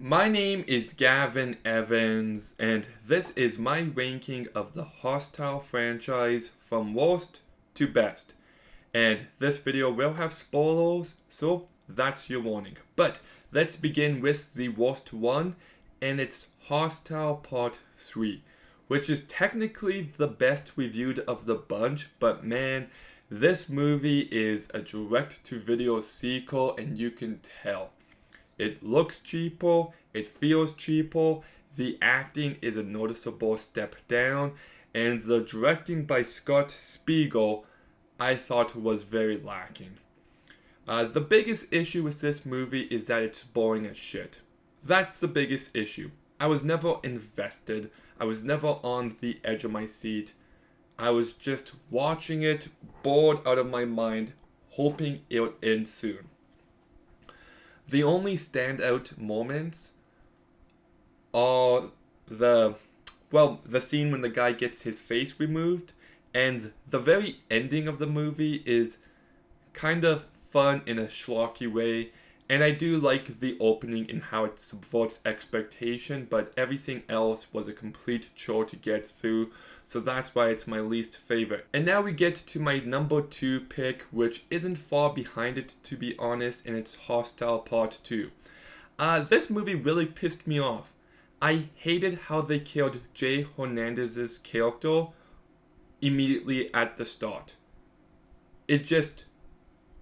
My name is Gavin Evans, and this is my ranking of the Hostel franchise from worst to best. And this video will have spoilers, so that's your warning. But let's begin with the worst one, and it's Hostel Part 3, which is technically the best reviewed of the bunch, but man, this movie is a direct to video sequel, and you can tell. It looks cheaper, it feels cheaper, the acting is a noticeable step down, and the directing by Scott Spiegel I thought was very lacking. The biggest issue with this movie is that it's boring as shit. That's the biggest issue. I was never invested, I was never on the edge of my seat. I was just watching it, bored out of my mind, hoping it would end soon. The only standout moments are the scene when the guy gets his face removed, and the very ending of the movie is kind of fun in a schlocky way. And I do like the opening and how it subverts expectation, but everything else was a complete chore to get through, so that's why it's my least favorite. And now we get to my number 2 pick, which isn't far behind it to be honest, and it's Hostel Part 2. This movie really pissed me off. I hated how they killed Jay Hernandez's character immediately at the start. It just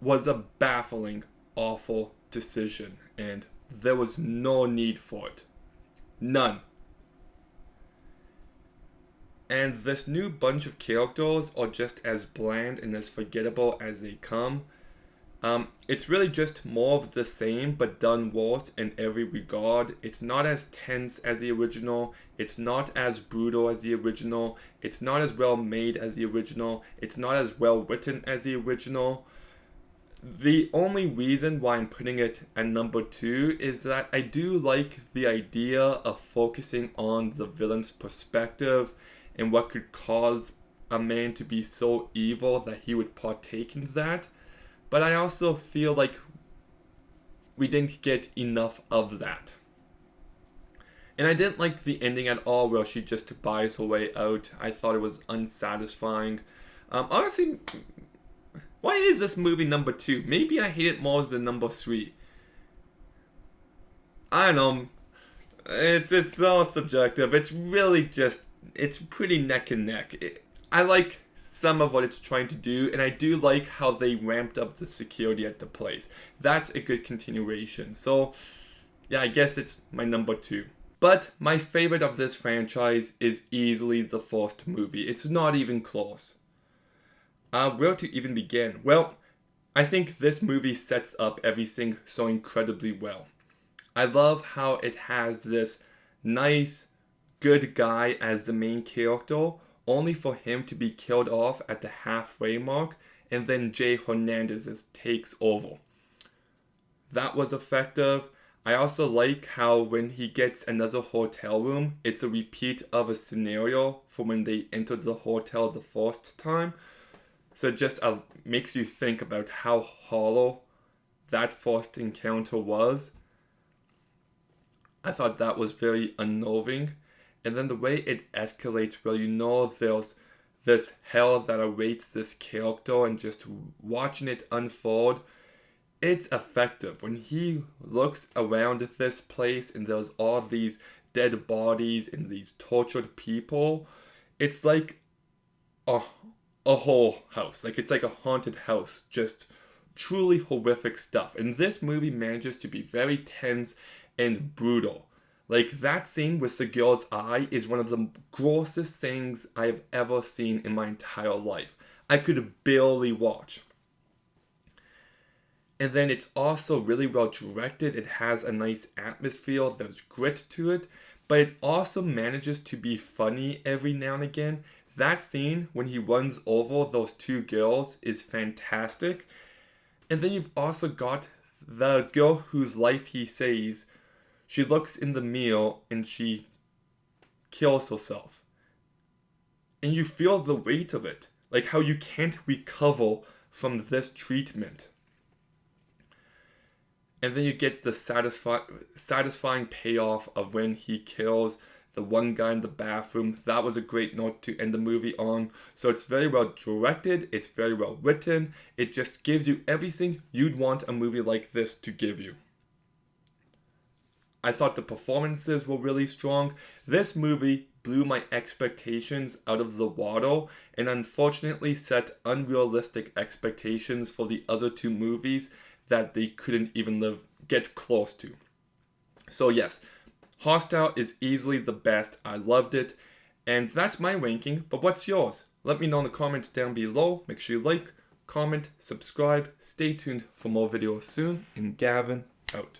was a baffling, awful decision, and there was no need for it. None. And this new bunch of characters are just as bland and as forgettable as they come. It's really just more of the same, but done worse in every regard. It's not as tense as the original. It's not as brutal as the original. It's not as well made as the original. It's not as well written as the original. The only reason why I'm putting it at number 2 is that I do like the idea of focusing on the villain's perspective and what could cause a man to be so evil that he would partake in that. But I also feel like we didn't get enough of that. And I didn't like the ending at all where she just buys her way out. I thought it was unsatisfying. Honestly, why is this movie number 2? Maybe I hate it more than number 3. I don't know. It's all subjective. It's really just, it's pretty neck and neck. I like some of what it's trying to do, and I do like how they ramped up the security at the place. That's a good continuation. So, yeah, I guess it's my number 2. But my favorite of this franchise is easily the first movie. It's not even close. Where to even begin? Well, I think this movie sets up everything so incredibly well. I love how it has this nice, good guy as the main character, only for him to be killed off at the halfway mark, and then Jay Hernandez takes over. That was effective. I also like how when he gets another hotel room, it's a repeat of a scenario from when they entered the hotel the first time. So it just makes you think about how hollow that first encounter was. I thought that was very unnerving. And then the way it escalates, where you know there's this hell that awaits this character, and just watching it unfold, it's effective. When he looks around this place and there's all these dead bodies and these tortured people, it's like a whole house. Like it's like a haunted house. Just truly horrific stuff. And this movie manages to be very tense and brutal. Like that scene with the girl's eye is one of the grossest things I've ever seen in my entire life. I could barely watch. And then it's also really well directed. It has a nice atmosphere, there's grit to it, but it also manages to be funny every now and again. That scene when he runs over those two girls is fantastic. And then you've also got the girl whose life he saves. She looks in the mirror and she kills herself. And you feel the weight of it. Like how you can't recover from this treatment. And then you get the satisfying payoff of when he kills the one guy in the bathroom. That was a great note to end the movie on. So it's very well directed, it's very well written. It just gives you everything you'd want a movie like this to give you. I thought the performances were really strong. This movie blew my expectations out of the water and unfortunately set unrealistic expectations for the other two movies that they couldn't even get close to. So yes, Hostel is easily the best. I loved it. And that's my ranking, but what's yours? Let me know in the comments down below. Make sure you like, comment, subscribe. Stay tuned for more videos soon. And Gavin out.